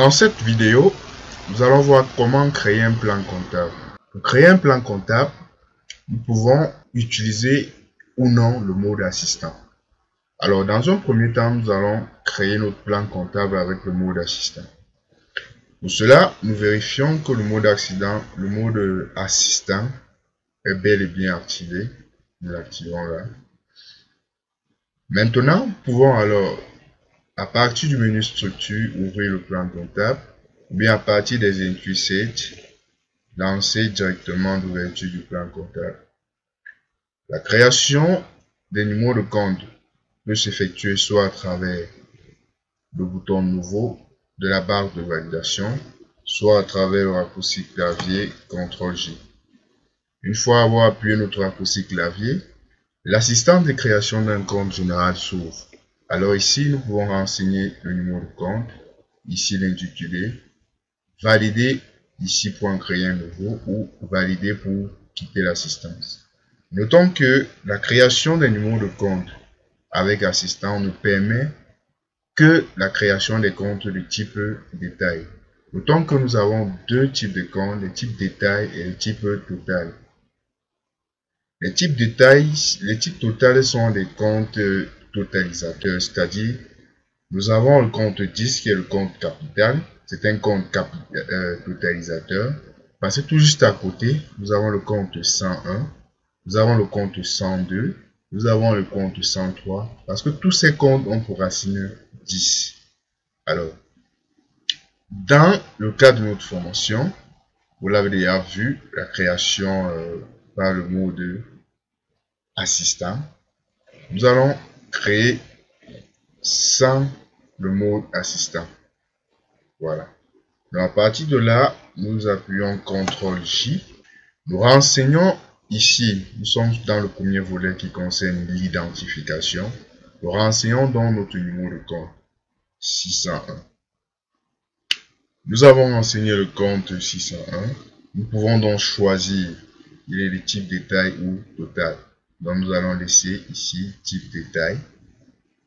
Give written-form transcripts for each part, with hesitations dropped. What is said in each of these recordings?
Dans cette vidéo, nous allons voir comment créer un plan comptable. Pour créer un plan comptable, nous pouvons utiliser ou non le mode assistant. Alors, dans un premier temps, nous allons créer notre plan comptable avec le mode assistant. Pour cela, nous vérifions que le mode assistant est bel et bien activé. Nous l'activons là. Maintenant, nous pouvons alors, à partir du menu structure, ouvrir le plan comptable, ou bien à partir des entry set, lancer directement l'ouverture du plan comptable. La création des numéros de compte peut s'effectuer soit à travers le bouton nouveau de la barre de validation, soit à travers le raccourci clavier CTRL-J. Une fois avoir appuyé notre raccourci clavier, l'assistant de création d'un compte général s'ouvre. Alors ici, nous pouvons renseigner le numéro de compte, ici l'intitulé, valider ici pour en créer un nouveau ou valider pour quitter l'assistance. Notons que la création des numéros de compte avec assistant ne permet que la création des comptes de type détail. Notons que nous avons deux types de comptes, le type détail et le type total. Les types total sont des comptes totalisateurs, c'est-à-dire nous avons le compte 10 qui est le compte capital, c'est un compte totalisateur. Passez tout juste à côté, nous avons le compte 101, nous avons le compte 102, nous avons le compte 103, parce que tous ces comptes ont pour racine 10. Alors, dans le cas de notre formation, vous l'avez déjà vu, la création par le mode assistant, nous allons créer sans le mode assistant. Voilà. Donc à partir de là, nous appuyons CTRL-J. Nous renseignons ici, nous sommes dans le premier volet qui concerne l'identification. Nous renseignons donc notre numéro de compte 601. Nous avons renseigné le compte 601. Nous pouvons donc choisir il est de type détail ou total. Donc nous allons laisser ici type détail.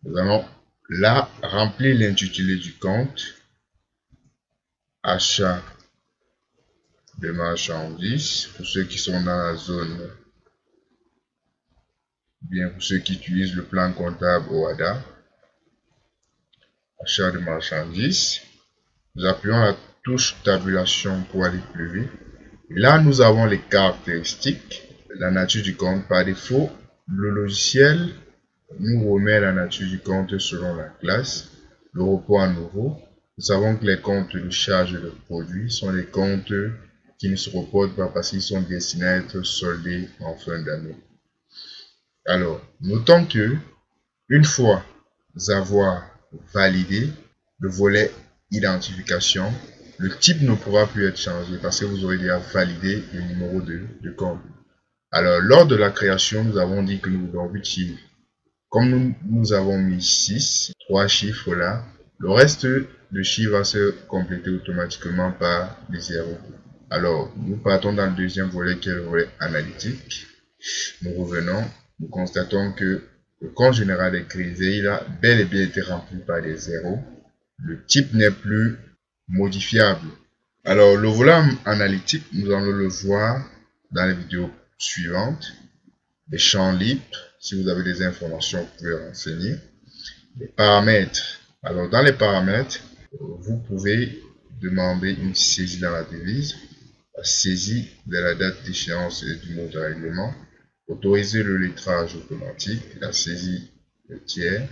Nous allons là remplir l'intitulé du compte. Achat de marchandises pour ceux qui sont dans la zone, bien pour ceux qui utilisent le plan comptable OHADA. Achat de marchandises. Nous appuyons la touche tabulation pour aller plus vite. Et là, nous avons les caractéristiques, la nature du compte. Par défaut, le logiciel nous remet la nature du compte selon la classe. Le report à nouveau. Nous savons que les comptes de charge de produits sont des comptes qui ne se reportent pas parce qu'ils sont destinés à être soldés en fin d'année. Alors, notons que une fois avoir validé le volet identification, le type ne pourra plus être changé parce que vous aurez déjà validé le numéro de compte. Alors, lors de la création, nous avons dit que nous voulons 8 chiffres. Comme nous avons mis 6, 3 chiffres là, le reste de chiffres va se compléter automatiquement par des zéros. Alors, nous partons dans le deuxième volet qui est le volet analytique. Nous revenons, nous constatons que le compte général est grisé, il a bel et bien été rempli par des zéros. Le type n'est plus modifiable. Alors, le volet analytique, nous allons le voir dans les vidéos suivantes. Les champs libres, si vous avez des informations, vous pouvez renseigner. Les paramètres. Alors, dans les paramètres, vous pouvez demander une saisie dans la devise, la saisie de la date d'échéance et du mot de règlement, autoriser le lettrage automatique, la saisie de tiers,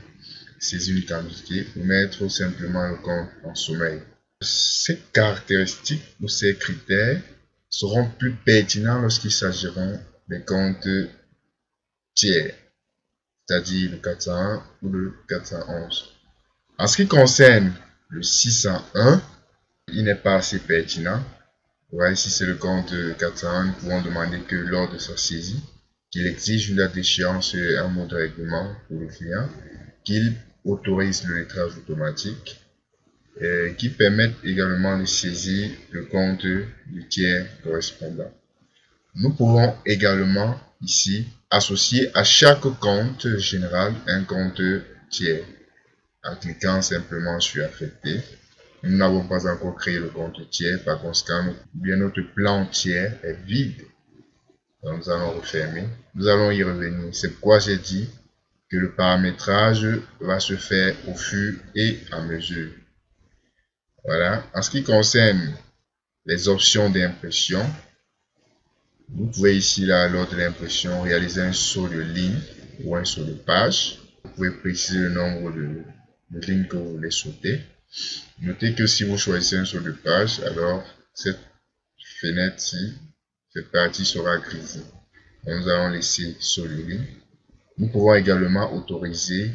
saisie une quantité ou mettre simplement le compte en sommeil. Ces caractéristiques ou ces critères seront plus pertinents lorsqu'il s'agira des comptes tiers, c'est-à-dire le 401 ou le 411. En ce qui concerne le 601, il n'est pas assez pertinent. Voilà, ici c'est le compte 401, nous pouvons demander que lors de sa saisie, qu'il exige une date d'échéance et un mot de règlement pour le client, qu'il autorise le lettrage automatique, qui permettent également de saisir le compte du tiers correspondant. Nous pouvons également ici associer à chaque compte général un compte tiers en cliquant simplement sur affecter. nous n'avons pas encore créé le compte tiers, par conséquent, bien notre plan tiers est vide. Donc, nous allons refermer. Nous allons y revenir. C'est pourquoi j'ai dit que le paramétrage va se faire au fur et à mesure. Voilà. En ce qui concerne les options d'impression, vous pouvez ici, là, lors de l'impression, réaliser un saut de ligne ou un saut de page. Vous pouvez préciser le nombre de lignes que vous voulez sauter. Notez que si vous choisissez un saut de page, alors cette fenêtre-ci, cette partie sera grisée. Donc, nous allons laisser saut de ligne. Nous pouvons également autoriser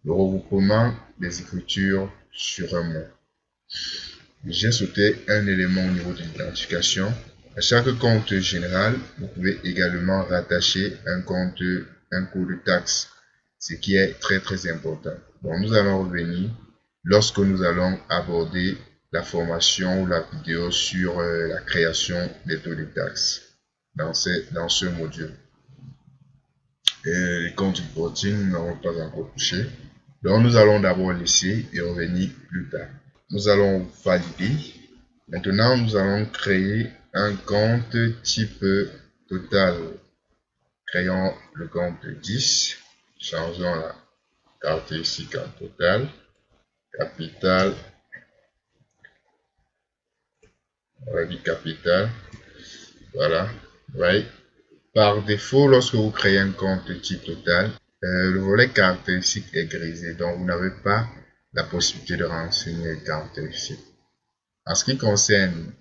le regroupement des écritures sur un mot. J'ai sauté un élément au niveau de l'identification. À chaque compte général, vous pouvez également rattacher un code de taxe, ce qui est très important. Bon, nous allons revenir lorsque nous allons aborder la formation ou la vidéo sur la création des taux de taxe dans ce module. Les comptes reporting, nous n'avons pas encore touché. Donc, nous allons d'abord laisser et revenir plus tard. Nous allons valider. Maintenant, nous allons créer un compte type total. Créons le compte 10. Changeons la caractéristique en total. Capital. On va dire capital. Voilà. Ouais. Par défaut, lorsque vous créez un compte type total, le volet caractéristique est grisé. Donc, vous n'avez pas la possibilité de renseigner les caractéristiques. En ce qui concerne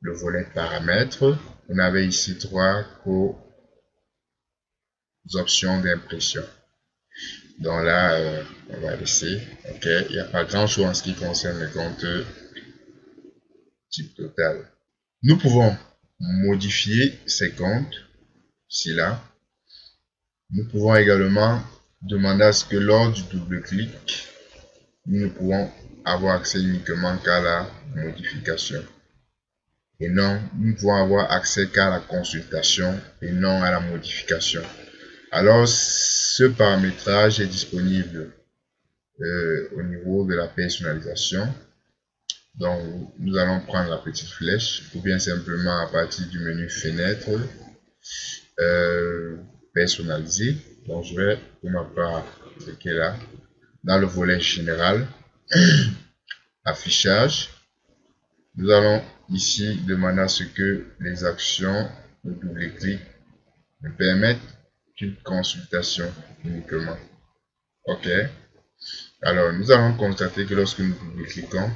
le volet paramètres, on avait ici 3 options d'impression. Donc là, on va laisser. Ok, il n'y a pas grand chose en ce qui concerne le compte type total. Nous pouvons modifier ces comptes, ici là. Nous pouvons également demander à ce que lors du double clic, nous ne pouvons avoir accès uniquement qu'à la modification. Et non, nous ne pouvons avoir accès qu'à la consultation et non à la modification. Alors, ce paramétrage est disponible au niveau de la personnalisation. Donc, nous allons prendre la petite flèche ou bien simplement à partir du menu fenêtre, personnaliser. Donc, je vais pour ma part cliquer là dans le volet général, affichage. Nous allons ici demander à ce que les actions de double-clic nous permettent une consultation uniquement. Ok. Alors, nous allons constater que lorsque nous double-cliquons,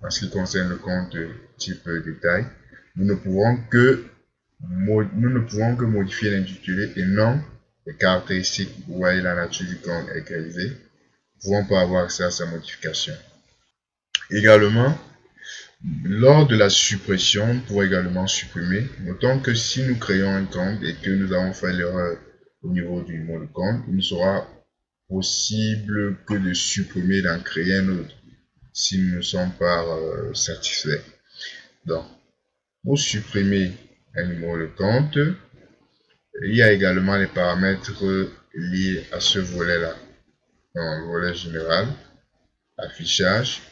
en ce qui concerne le compte type détail, nous ne pouvons que modifier l'intitulé et non les caractéristiques. Vous voyez, la nature du compte est grisée. Nous ne pouvons pas avoir accès à sa modification. Également, lors de la suppression, nous pouvons également supprimer. Notons que si nous créons un compte et que nous avons fait l'erreur au niveau du mot de compte, il ne sera possible que de supprimer, d'en créer un autre si nous ne sommes pas satisfaits. Donc, pour supprimer un numéro de compte, il y a également les paramètres liés à ce volet-là. Dans le volet général, affichage,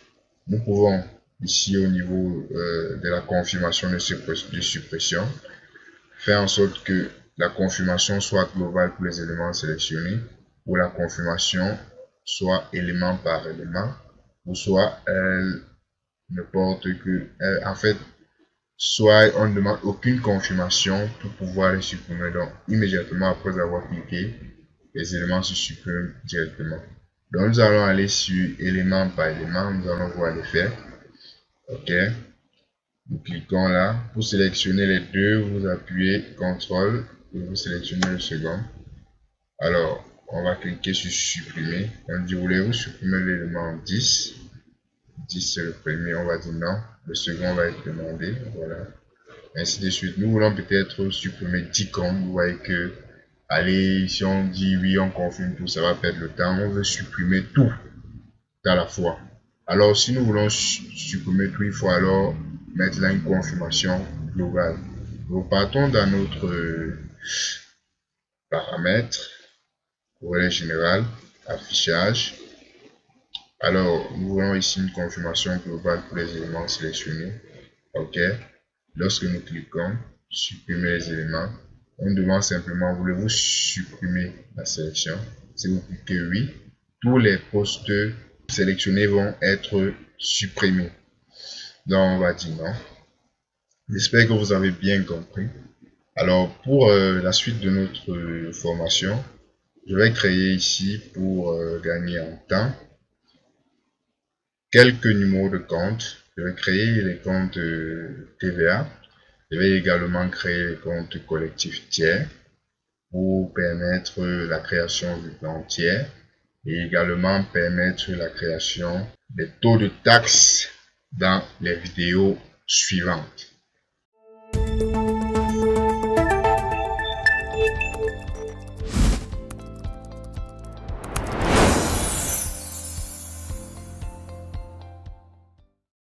nous pouvons ici au niveau de la confirmation de suppression, faire en sorte que la confirmation soit globale pour les éléments sélectionnés, ou la confirmation soit élément par élément, ou soit elle ne porte que, en fait, soit on ne demande aucune confirmation pour pouvoir les supprimer. Donc, immédiatement après avoir cliqué, les éléments se suppriment directement. Donc, nous allons aller sur élément par élément, nous allons voir les faire. Ok, nous cliquons là. Pour sélectionner les deux, vous appuyez CTRL et vous sélectionnez le second. Alors, on va cliquer sur supprimer. On dit, voulez-vous supprimer l'élément 10? 10 c'est le premier, on va dire non. Le second va être demandé. Voilà. Ainsi de suite. Nous voulons peut-être supprimer 10 comptes. Vous voyez que, allez, si on dit oui, on confirme tout, ça va perdre le temps. On veut supprimer tout à la fois. Alors, si nous voulons supprimer tout, il faut alors mettre là une confirmation globale. Nous partons dans notre paramètre, volet général, affichage. Alors, nous voyons ici une confirmation globale pour les éléments sélectionnés. OK. Lorsque nous cliquons supprimer les éléments, on demande simplement voulez-vous supprimer la sélection. Si vous cliquez oui, tous les postes sélectionnés vont être supprimés. Donc on va dire non. J'espère que vous avez bien compris. Alors pour la suite de notre formation, je vais créer ici pour gagner en temps quelques numéros de compte. Je vais créer les comptes TVA. Je vais également créer les comptes collectifs tiers pour permettre la création du plan tiers et également permettre la création des taux de taxes dans les vidéos suivantes.